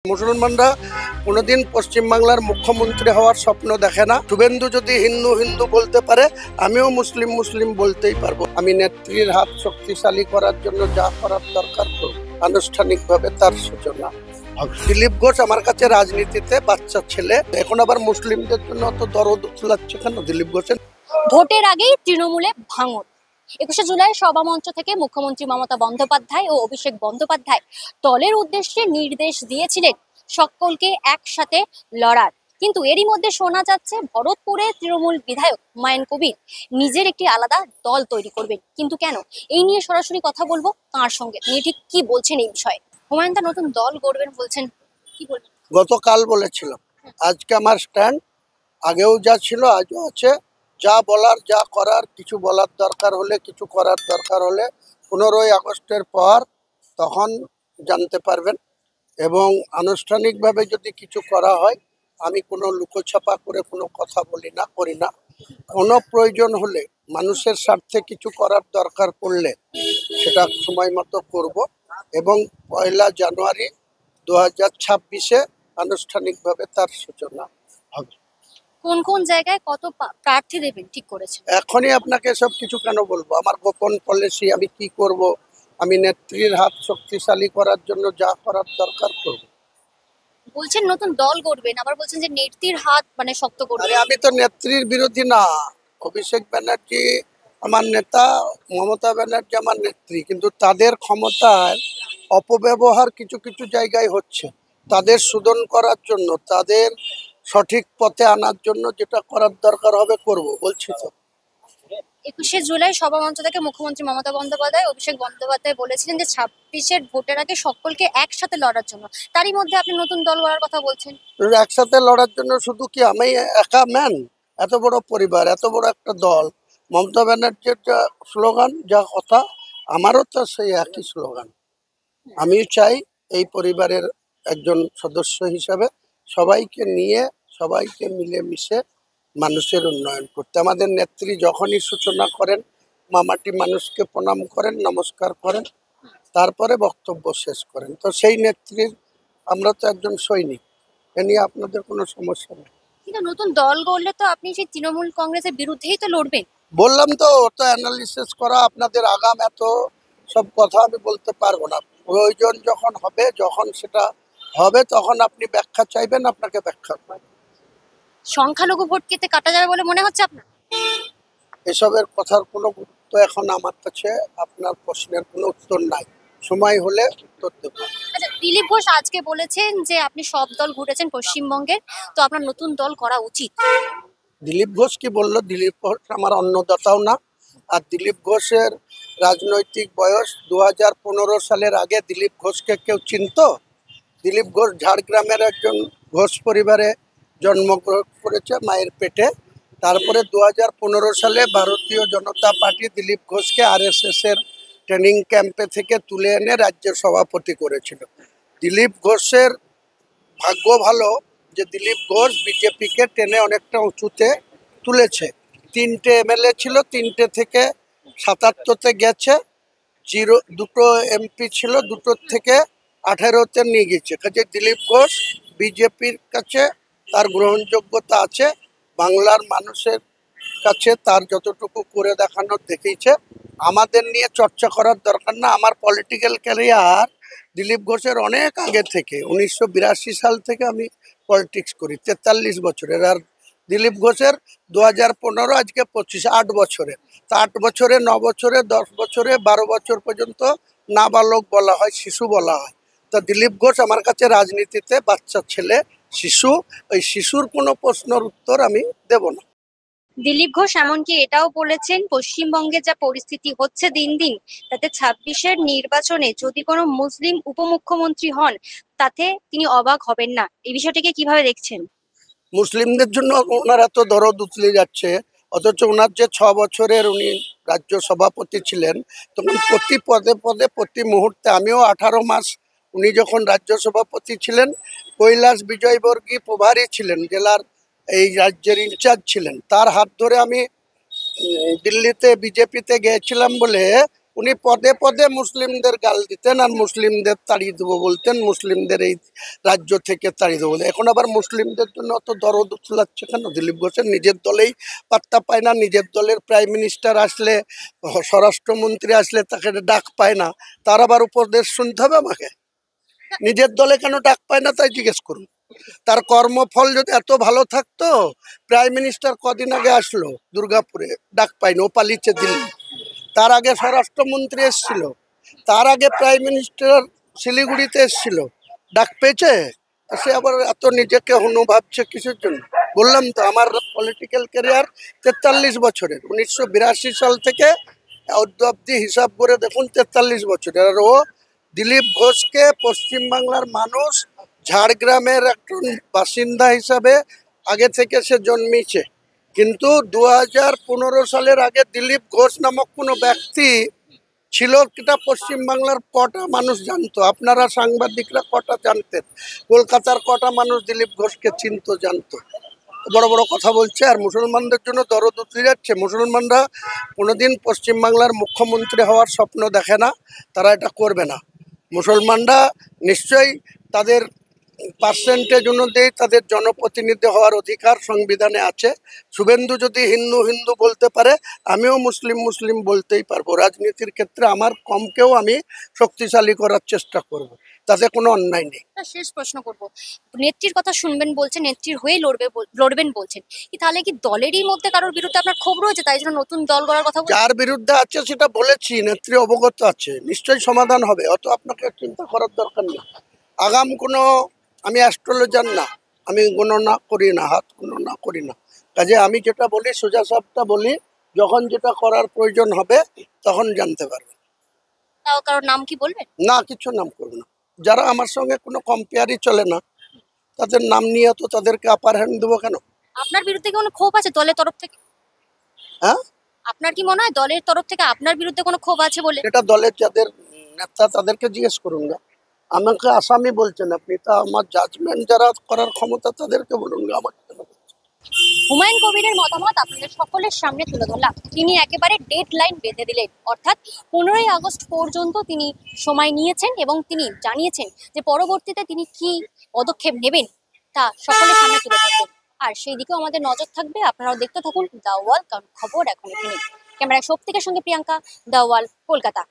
মুসলমানরা কোনোদিন পশ্চিমবাংলার মুখ্যমন্ত্রী হওয়ার স্বপ্ন দেখে না। শুভেন্দু যদি হিন্দু হিন্দু বলতে পারে, আমিও মুসলিম মুসলিম বলতেই পারবো। আমি নেত্রীর হাত শক্তিশালী করার জন্য যা করার দরকার করব, আনুষ্ঠানিকভাবে তার সূচনা হবে। দিলীপ ঘোষ আমার কাছে রাজনীতিতে বাচ্চা ছেলে, এখন আবার মুসলিমদের জন্য অত দরদ উতলাচ্ছে কেন দিলীপ ঘোষের? ভোটের আগেই তৃণমূলে ভাঙন। 21শে জুলাই সভামঞ্চ থেকে মুখ্যমন্ত্রী মমতা বন্দ্যোপাধ্যায় ও অভিষেক বন্দ্যোপাধ্যায় দলের উদ্দেশ্যে নির্দেশ দিয়েছিলেন সকলকে একসাথে লড়ার। কিন্তু এরই মধ্যে শোনা যাচ্ছে ভরতপুরে তৃণমূল বিধায়ক হুমায়ুন কবির নিজের একটি আলাদা দল তৈরি করবেন। কিন্তু কেন, এই নিয়ে সরাসরি কথা বলবো তার সঙ্গে। তিনি ঠিক কি বলছেন এই বিষয়ে? হুমায়ুন দা নতুন দল গড়বেন বলছেন, কি বলবেন? গতকাল বলেছিলাম, আজকে আমার স্ট্যান্ড আগেও যা ছিল আজও আছে। যা বলার যা করার, কিছু বলার দরকার হলে, কিছু করার দরকার হলে 15ই আগস্টের পর তখন জানতে পারবেন। এবং আনুষ্ঠানিকভাবে যদি কিছু করা হয়, আমি কোনো লুকোছাপা করে কোনো কথা বলি না, করি না। কোনো প্রয়োজন হলে, মানুষের স্বার্থে কিছু করার দরকার পড়লে সেটা সময় মতো করব। এবং 1 জানুয়ারি 2026-এ আনুষ্ঠানিকভাবে তার সূচনা হবে। কোন কোন জায়গায় কত প্রার্থী দেবেন ঠিক করেছেন? এখনই আপনাকে সব কিছু কেন বলবো? আমার গোপন পলিসি, আমি কি করব। আমি নেত্রীর হাত শক্তিশালী করার জন্য যা করার দরকার করব। বলছেন নতুন দল গড়বেন, আবার বলছেন যে নেত্রীর হাত শক্ত আরে করবেন। আমি তো নেত্রীর বিরোধী না। অভিষেক ব্যানার্জি আমার নেতা, মমতা ব্যানার্জি আমার নেত্রী, কিন্তু তাদের ক্ষমতার অপব্যবহার কিছু কিছু জায়গায় হচ্ছে। তাদের শোধন করার জন্য, তাদের সঠিক পথে আনার জন্য যেটা করার দরকার হবে করব, বলছি তো। 21শে জুলাই সভামঞ্চ থেকে মুখ্যমন্ত্রী মমতা বন্দ্যোপাধ্যায় অভিষেক বন্দ্যোপাধ্যায় বলেছিলেন যে 26-এর ভোটের আগে সকলকে একসাথে লড়ার জন্য। তারই মধ্যে আপনি নতুন দল গড়ার কথা বলছেন। একসাথে লড়ার জন্য শুধু কি আমি একা ম্যান? এত বড় পরিবার, এত বড় একটা দল। মমতা ব্যানার্জির যা স্লোগান, যা কথা, আমারও তো সেই একই স্লোগান। আমি চাই এই পরিবারের একজন সদস্য হিসাবে সবাইকে নিয়ে, সবাইকে মিলেমিশে মানুষের উন্নয়ন করতে। আমাদের নেত্রী যখনই সূচনা করেন, মামাটি মানুষকে প্রণাম করেন, নমস্কার করেন, তারপরে বক্তব্য শেষ করেন। তো সেই নেত্রীর আমরা তো একজন সৈনিক, এ নিয়ে আপনাদের কোনো সমস্যা নেই। কিন্তু নতুন দল গড়লে তো আপনি সেই তৃণমূল কংগ্রেসের বিরুদ্ধেই তো লড়বেন। বললাম তো, অত অ্যানালিসিস করা, আপনাদের আগাম এত সব কথা আমি বলতে পারবো না। প্রয়োজন যখন হবে, যখন সেটা হবে, তখন আপনি ব্যাখ্যা চাইবেন, আপনাকে ব্যাখ্যা করব। সংখ্যালঘু ভোট কেটে কাটা যাবে বলে মনে হচ্ছে আপনার? এসবের কথার কোনো গুরুত্ব এখন আমার কাছে, আপনার প্রশ্নের কোনো উত্তর নাই। সময় হলে উত্তর দেব। আচ্ছা, দিলীপ ঘোষ আজকে বলেছেন যে আপনি সব দল ঘুরেছেন পশ্চিমবঙ্গে, তো আপনার নতুন দল করা উচিত। দিলীপ ঘোষ কি বললো? দিলীপ ঘোষ আমার অন্নদাতাও না। আর দিলীপ ঘোষের রাজনৈতিক বয়স 2015 সালের আগে দিলীপ ঘোষকে কেউ চিনতো? দিলীপ ঘোষ ঝাড়গ্রামের একজন ঘোষ পরিবারে জন্মগ্রহণ করেছে, মায়ের পেটে। তারপরে 2015 সালে ভারতীয় জনতা পার্টি দিলীপ ঘোষকে RSS-এর ট্রেনিং ক্যাম্পে থেকে তুলে এনে রাজ্যের সভাপতি করেছিল। দিলীপ ঘোষের ভাগ্য ভালো যে দিলীপ ঘোষ বিজেপিকে টেনে অনেকটা উঁচুতে তুলেছে। 3টে MLA ছিল, 3টে থেকে 77-তে গেছে। 2টো MP ছিল, 2টোর থেকে 18-তে নিয়ে গেছে। কাজে দিলীপ ঘোষ বিজেপির কাছে তার গ্রহণযোগ্যতা আছে, বাংলার মানুষের কাছে তার যতটুকু করে দেখানোর দেখিয়েছে। আমাদের নিয়ে চর্চা করার দরকার না। আমার পলিটিক্যাল ক্যারিয়ার দিলীপ ঘোষের অনেক আগে থেকে, 1982 সাল থেকে আমি পলিটিক্স করি, 43 বছরের। আর দিলীপ ঘোষের 2015, আজকে 25, 8 বছরে। তা 8 বছরে, 9 বছরে, 10 বছরে, 12 বছর পর্যন্ত নাবালক বলা হয়, শিশু বলা হয়। তা দিলীপ ঘোষ আমার কাছে রাজনীতিতে বাচ্চা ছেলে, শিশু। ওই শিশুর কোনো প্রশ্নের উত্তর আমি দেব না। দিলীপ ঘোষ এমনকি এটাও বলেছেন, পশ্চিমবঙ্গে যা পরিস্থিতি হচ্ছে দিন দিন, তাতে 26-এর নির্বাচনে যদি কোনো মুসলিম উপমুখ্যমন্ত্রী হন, তাতে তিনি অবাক হবেন না। এই বিষয়টিকে কিভাবে দেখছেন? মুসলিমদের জন্য ওনার এত দরদ উতলে যাচ্ছে, অথচ ওনার যে 6 বছরের উনি রাজ্য সভাপতি ছিলেন, তখন প্রতি পদে পদে, প্রতি মুহূর্তে, আমিও 18 মাস উনি যখন রাজ্য সভাপতি ছিলেন, কৈলাস বিজয়বর্গী প্রভারী ছিলেন, জেলার এই রাজ্যের ইনচার্জ ছিলেন। তার হাত ধরে আমি দিল্লিতে বিজেপিতে গিয়েছিলাম বলে উনি পদে পদে মুসলিমদের গাল দিতেন আর মুসলিমদের তাড়িয়ে দেবো বলতেন, মুসলিমদের এই রাজ্য থেকে তাড়িয়ে দেবো। এখন আবার মুসলিমদের জন্য অত দরদ উতলাচ্ছে কেন? দিলীপ ঘোষের নিজের দলেই পাত্তা পায় না, নিজের দলের প্রাইম মিনিস্টার আসলে, স্বরাষ্ট্রমন্ত্রী আসলে তাকে ডাক পায় না, তার আবার উপদেশ শুনতে হবে আমাকে? নিজের দলে কেন ডাক পায় না তাই জিজ্ঞেস করুন। তার কর্মফল যদি এত ভালো থাকতো, প্রাইম মিনিস্টার কদিন আগে আসলো দুর্গাপুরে, ডাক পাইনি, ও পালিয়েছে দিল্লি। তার আগে স্বরাষ্ট্রমন্ত্রী এসেছিল, তার আগে প্রাইম মিনিস্টার শিলিগুড়িতে এসেছিল, ডাক পেয়েছে? সে আবার এত নিজেকে হনু ভাবছে কিসের জন্য? বললাম তো, আমার পলিটিক্যাল ক্যারিয়ার 43 বছরের, 1982 সাল থেকে অব্দি হিসাব করে দেখুন 43 বছরের। আর ও দিলীপ ঘোষকে পশ্চিমবাংলার মানুষ ঝাড়গ্রামের একজন বাসিন্দা হিসাবে আগে থেকে সে জন্মেছে, কিন্তু 2015 সালের আগে দিলীপ ঘোষ নামক কোনো ব্যক্তি ছিল কিনা পশ্চিমবাংলার কটা মানুষ জানতো? আপনারা সাংবাদিকরা কটা জানতেন? কলকাতার কটা মানুষ দিলীপ ঘোষকে চিনতো, জানতো? বড় বড় কথা বলছে আর মুসলমানদের জন্য দরদ উতলে যাচ্ছে। মুসলমানরা কোনোদিন পশ্চিমবাংলার মুখ্যমন্ত্রী হওয়ার স্বপ্ন দেখে না, তারা এটা করবে না। মুসলমানরা নিশ্চয়ই তাদের পার্সেন্টেজ অনুযায়ী তাদের জনপ্রতিনিধি হওয়ার অধিকার সংবিধানে আছে। শুভেন্দু যদি হিন্দু হিন্দু বলতে পারে, আমিও মুসলিম মুসলিম বলতেই পারবো। রাজনীতির ক্ষেত্রে আমার কমকেও আমি শক্তিশালী করার চেষ্টা করব, তাতে কোনো অন্যায় নেই। শেষ প্রশ্ন করব, নেত্রীর কথা শুনবেন বলছেন, নেত্রীর হয়ে লড়বেন বলছেন, কি তাহলে কি দলেরই মধ্যে কারোর বিরুদ্ধে আপনার ক্ষোভ রয়েছে, তাই জন্য নতুন দল গড়ার কথা বলছেন? যার বিরুদ্ধে আছে সেটা বলেছি, নেত্রী অবগত আছে, নিশ্চয়ই সমাধান হবে, অত আপনাকে চিন্তা করার দরকার নেই। আগাম কোনো, আমি অ্যাস্ট্রোলজার না, আমি গণনা করি না, হাত গণনা করি না, কাজে আমি যেটা বলি সোজা সাপটা বলি, যখন যেটা করার প্রয়োজন হবে তখন জানতে পারবে। তাও কারোর নাম কি বলবেন? না, কিছু নাম করবো না, যারা আমার সঙ্গে কোনো কম্পেয়ারই চলে না তাদের নাম নিয়ে তো তাদেরকে আপার হ্যান্ড দেবো কেন? আপনার বিরুদ্ধে কোনো ক্ষোভ আছে দলের তরফ থেকে? হ্যাঁ, আপনার কি মনে হয় দলের তরফ থেকে আপনার বিরুদ্ধে কোনো ক্ষোভ আছে বলে? এটা দলের যাদের নেতা তাদেরকে জিজ্ঞেস করুন না, আমাকে আসামি বলছেন আপনি, তা আমার জাজমেন্ট যারা করার ক্ষমতা তাদেরকে বলুন না, আমাকে কেন বলছেন? হুমায়ুন কবিরের মতামত আপনাদের সকলের সামনে তুলে ধরলাম। তিনি একেবারে ডেড লাইন বেঁধে দিলেন, অর্থাৎ 15ই আগস্ট পর্যন্ত তিনি সময় নিয়েছেন এবং তিনি জানিয়েছেন যে পরবর্তীতে তিনি কি পদক্ষেপ নেবেন তা সকলের সামনে তুলে ধরবেন। আর সেই দিকেও আমাদের নজর থাকবে। আপনারাও দেখতে থাকুন দ্য ওয়াল, কারণ খবর এখন এখানে। ক্যামেরায় শক্তিকের সঙ্গে প্রিয়াঙ্কা, দ্য ওয়াল, কলকাতা।